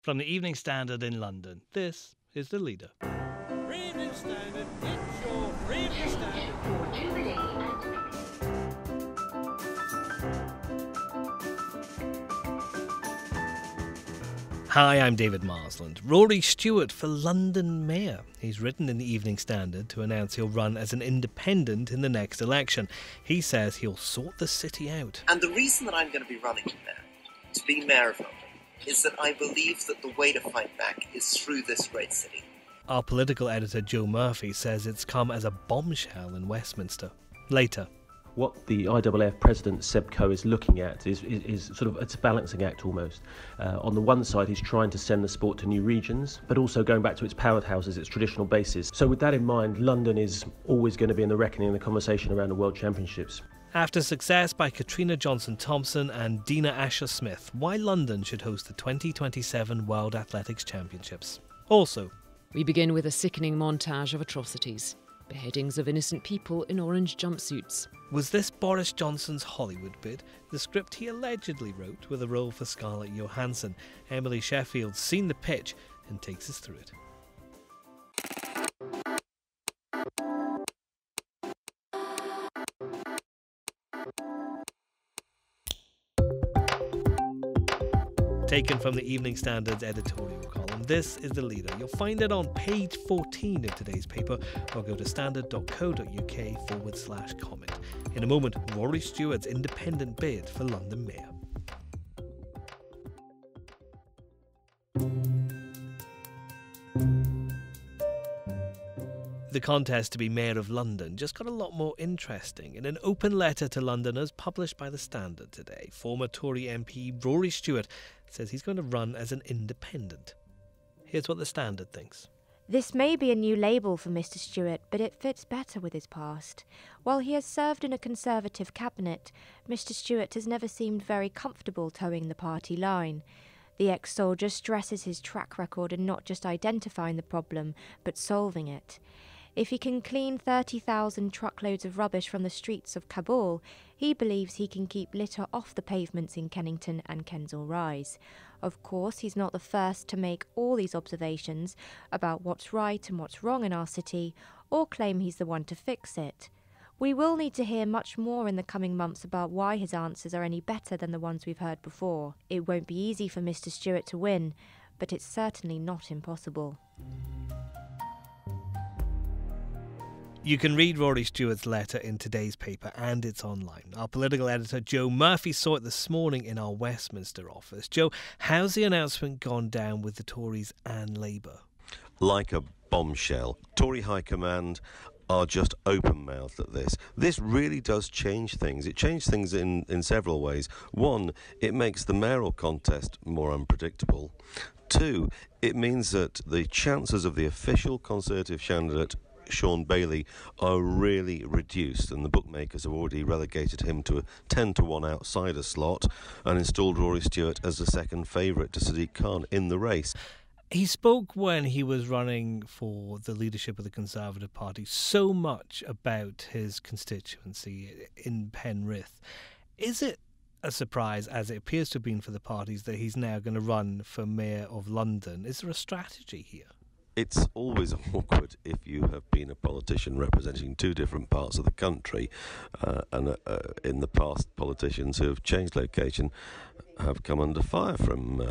From the Evening Standard in London, this is The Leader. Evening Standard, it's your Evening Standard. Hi, I'm David Marsland. Rory Stewart for London Mayor. He's written in the Evening Standard to announce he'll run as an independent in the next election. He says he'll sort the city out. And the reason that I'm going to be running there, to be Mayor of London, is that I believe that the way to fight back is through this great city. Our political editor Joe Murphy says it's come as a bombshell in Westminster. Later. What the IAAF president, Seb Coe, is looking at is sort of, it's a balancing act almost. On the one side, he's trying to send the sport to new regions, but also going back to its powerhouses, its traditional bases. So with that in mind, London is always going to be in the reckoning and the conversation around the World Championships. After success by Katrina Johnson-Thompson and Dina Asher-Smith, why London should host the 2027 World Athletics Championships. Also, we begin with a sickening montage of atrocities. Beheadings of innocent people in orange jumpsuits. Was this Boris Johnson's Hollywood bid? The script he allegedly wrote with a role for Scarlett Johansson. Emily Sheffield's seen the pitch and takes us through it. Taken from the Evening Standard's editorial column, this is The Leader. You'll find it on page 14 of today's paper, or go to standard.co.uk/comment. In a moment, Rory Stewart's independent bid for London Mayor. The contest to be Mayor of London just got a lot more interesting. In an open letter to Londoners published by The Standard today, former Tory MP Rory Stewart says he's going to run as an independent. Here's what The Standard thinks. This may be a new label for Mr. Stewart, but it fits better with his past. While he has served in a Conservative cabinet, Mr. Stewart has never seemed very comfortable towing the party line. The ex-soldier stresses his track record in not just identifying the problem, but solving it. If he can clean 30,000 truckloads of rubbish from the streets of Kabul, he believes he can keep litter off the pavements in Kennington and Kensal Rise. Of course, he's not the first to make all these observations about what's right and what's wrong in our city, or claim he's the one to fix it. We will need to hear much more in the coming months about why his answers are any better than the ones we've heard before. It won't be easy for Mr. Stewart to win, but it's certainly not impossible. You can read Rory Stewart's letter in today's paper, and it's online. Our political editor Joe Murphy saw it this morning in our Westminster office. Joe, how's the announcement gone down with the Tories and Labour? Like a bombshell. Tory High Command are just open-mouthed at this. This really does change things. It changed things in several ways. One, it makes the mayoral contest more unpredictable. Two, it means that the chances of the official Conservative candidate Sean Bailey are really reduced, and the bookmakers have already relegated him to a 10-to-1 outsider slot and installed Rory Stewart as the second favourite to Sadiq Khan in the race. He spoke when he was running for the leadership of the Conservative Party so much about his constituency in Penrith. Is it a surprise, as it appears to have been for the parties, that he's now going to run for Mayor of London? Is there a strategy here? It's always awkward if you have been a politician representing two different parts of the country, and in the past, politicians who have changed location have come under fire from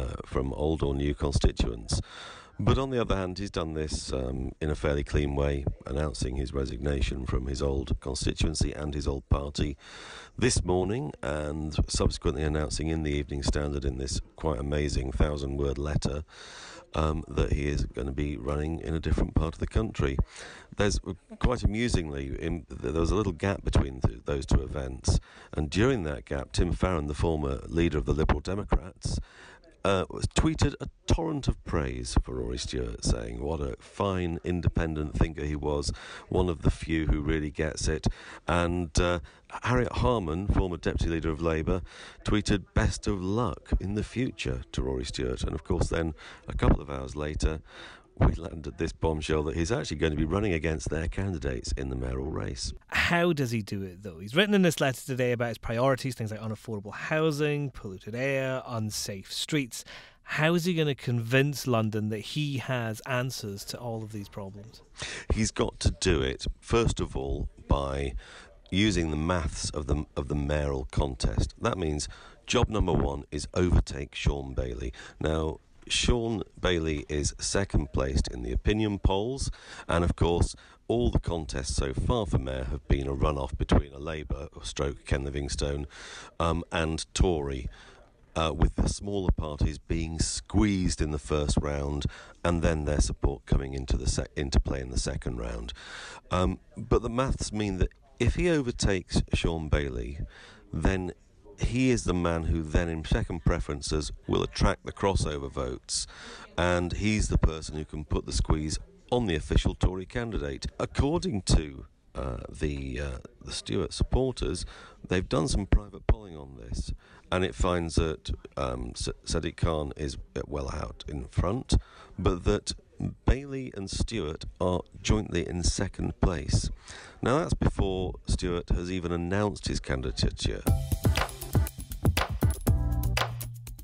old or new constituents. But on the other hand, he's done this in a fairly clean way, announcing his resignation from his old constituency and his old party this morning, and subsequently announcing in the Evening Standard in this quite amazing 1,000-word letter that he is going to be running in a different part of the country. There's quite amusingly, there was a little gap between those two events, and during that gap, Tim Farron, the former leader of the Liberal Democrats, tweeted a torrent of praise for Rory Stewart, saying what a fine independent thinker he was, one of the few who really gets it. And Harriet Harman, former deputy leader of Labour, tweeted best of luck in the future to Rory Stewart. And of course then, a couple of hours later, we landed this bombshell that he's actually going to be running against their candidates in the mayoral race. How does he do it, though? He's written in this letter today about his priorities, things like unaffordable housing, polluted air, unsafe streets. How is he going to convince London that he has answers to all of these problems? He's got to do it, first of all, by using the maths of the mayoral contest. That means job number one is overtake Sean Bailey. Now, Sean Bailey is second placed in the opinion polls, and of course all the contests so far for mayor have been a runoff between a Labour stroke Ken Livingstone and Tory, with the smaller parties being squeezed in the first round and then their support coming into play in the second round. But the maths mean that if he overtakes Sean Bailey, then he is the man who then in second preferences will attract the crossover votes, and he's the person who can put the squeeze on the official Tory candidate. According to the Stewart supporters, they've done some private polling on this, and it finds that Sadiq Khan is well out in front, but that Bailey and Stewart are jointly in second place. Now that's before Stewart has even announced his candidature.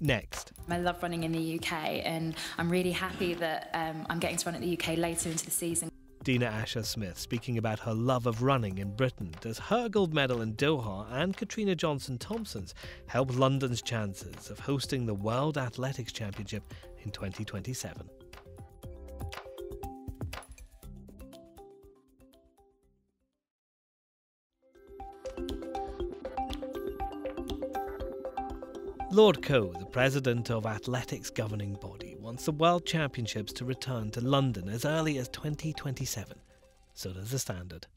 Next. I love running in the UK, and I'm really happy that I'm getting to run at the UK later into the season. Dina Asher-Smith speaking about her love of running in Britain. Does her gold medal in Doha and Katrina Johnson-Thompson's help London's chances of hosting the World Athletics Championship in 2027? Lord Coe, the president of Athletics' governing body, wants the World Championships to return to London as early as 2027. So does the Standard.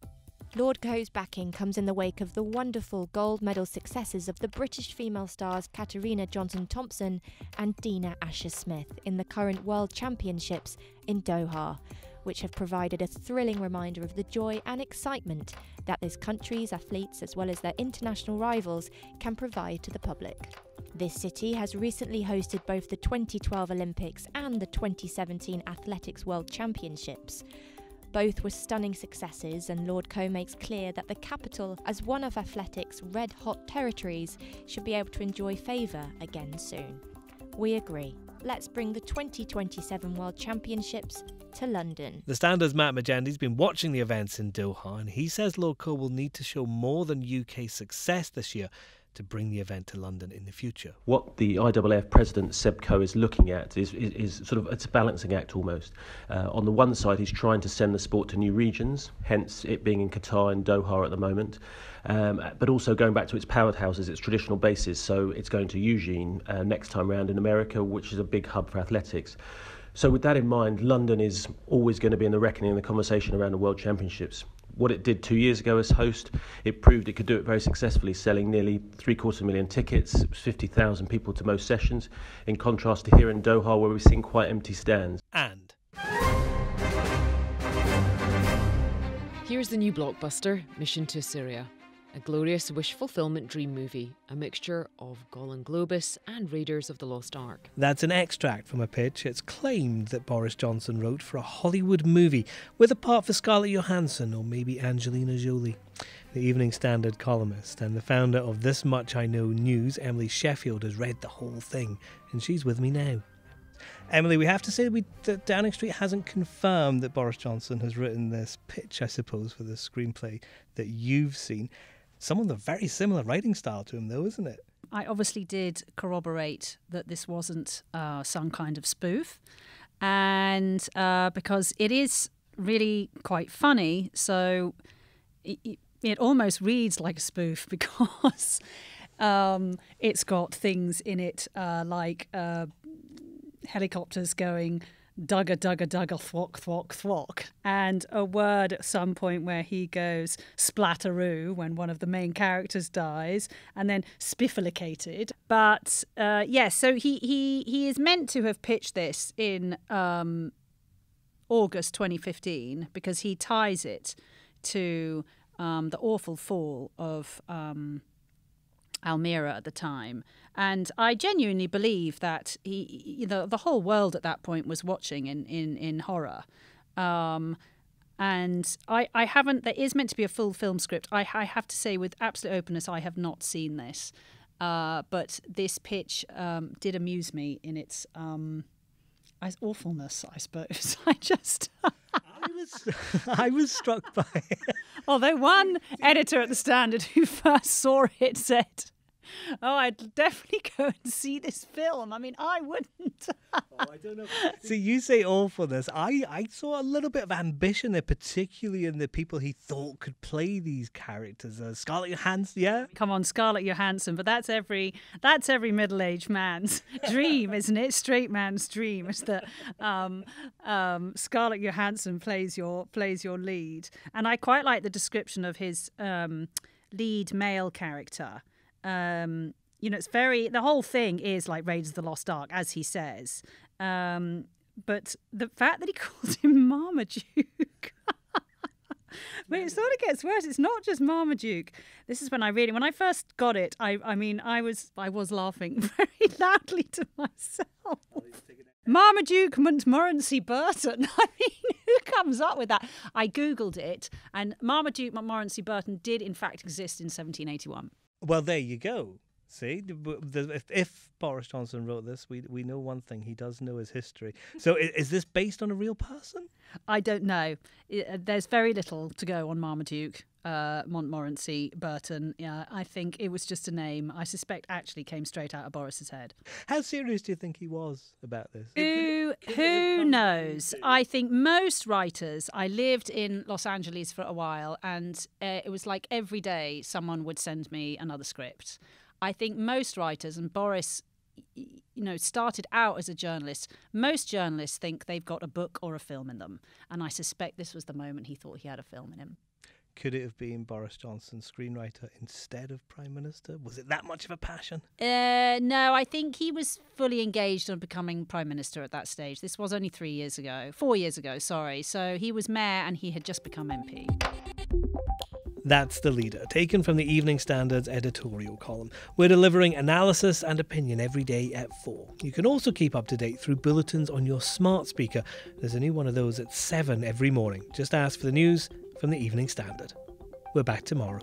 Lord Coe's backing comes in the wake of the wonderful gold medal successes of the British female stars Katrina Johnson-Thompson and Dina Asher-Smith in the current World Championships in Doha, which have provided a thrilling reminder of the joy and excitement that this country's athletes, as well as their international rivals, can provide to the public. This city has recently hosted both the 2012 Olympics and the 2017 Athletics World Championships. Both were stunning successes, and Lord Coe makes clear that the capital, as one of athletics' red-hot territories, should be able to enjoy favour again soon. We agree. Let's bring the 2027 World Championships to London. The Standard's Matt Majendie's been watching the events in Doha, and he says Lord Coe will need to show more than UK success this year to bring the event to London in the future. What the IAAF president Seb Coe is looking at is sort of, it's a balancing act almost. On the one side, he's trying to send the sport to new regions, hence it being in Qatar and Doha at the moment, but also going back to its powerhouses, its traditional bases. So it's going to Eugene next time round in America, which is a big hub for athletics. So with that in mind, London is always going to be in the reckoning and the conversation around the World Championships. What it did 2 years ago as host, it proved it could do it very successfully, selling nearly 750,000 tickets. It was 50,000 people to most sessions, in contrast to here in Doha, where we've seen quite empty stands. And here's the new blockbuster, Mission to Syria. A glorious wish fulfillment dream movie, a mixture of Golan Globus and Raiders of the Lost Ark. that's an extract from a pitch it's claimed that Boris Johnson wrote for a Hollywood movie with a part for Scarlett Johansson or maybe Angelina Jolie. The Evening Standard columnist and the founder of This Much I Know News, Emily Sheffield, has read the whole thing, and she's with me now. Emily, we have to say that Downing Street hasn't confirmed that Boris Johnson has written this pitch, I suppose, for the screenplay that you've seen. Someone with a very similar writing style to him, though, isn't it? I obviously did corroborate that this wasn't some kind of spoof, and because it is really quite funny, so it almost reads like a spoof because it's got things in it like helicopters going dugga dugga dugga thwock thwock thwock, and a word at some point where he goes splatteroo when one of the main characters dies, and then spiffalicated. But so he is meant to have pitched this in August 2015 because he ties it to the awful fall of Almira at the time. And I genuinely believe that the whole world at that point was watching in horror. And I haven't, there is meant to be a full film script. I have to say with absolute openness, I have not seen this. But this pitch did amuse me in its awfulness, I suppose. I was struck by it. Although one editor at the Standard who first saw it said, "Oh, I'd definitely go and see this film." I mean, I wouldn't. I don't know. See, you say awfulness. I saw a little bit of ambition there, particularly in the people he thought could play these characters. Scarlett Johansson, yeah? Come on, Scarlett Johansson, but that's every middle-aged man's dream, isn't it? Straight man's dream is that Scarlett Johansson plays your lead. And I quite like the description of his lead male character. It's the whole thing is like Raiders of the Lost Ark, as he says. But the fact that he calls him Marmaduke, but it sort of gets worse. It's not just Marmaduke. This is when I first got it, I was laughing very loudly to myself. Marmaduke Montmorency Burton. I mean, who comes up with that? I Googled it, and Marmaduke Montmorency Burton did in fact exist in 1781. Well, there you go. See, if Boris Johnson wrote this, we know one thing. He does know his history. So is this based on a real person? I don't know. There's very little to go on Marmaduke Montmorency Burton. Yeah, I think it was just a name. I suspect actually came straight out of Boris's head. How serious do you think he was about this? Who knows? I think most writers. I lived in Los Angeles for a while, and it was like every day someone would send me another script. I think most writers, and Boris, started out as a journalist. Most journalists think they've got a book or a film in them, and I suspect this was the moment he thought he had a film in him. Could it have been Boris Johnson, screenwriter, instead of Prime Minister? Was it that much of a passion? No, I think he was fully engaged on becoming Prime Minister at that stage. This was only 4 years ago, sorry. So he was mayor and he had just become MP. That's The Leader, taken from the Evening Standard's editorial column. We're delivering analysis and opinion every day at 4. You can also keep up to date through bulletins on your smart speaker. There's a new one of those at 7 every morning. Just ask for the news from the Evening Standard. We're back tomorrow.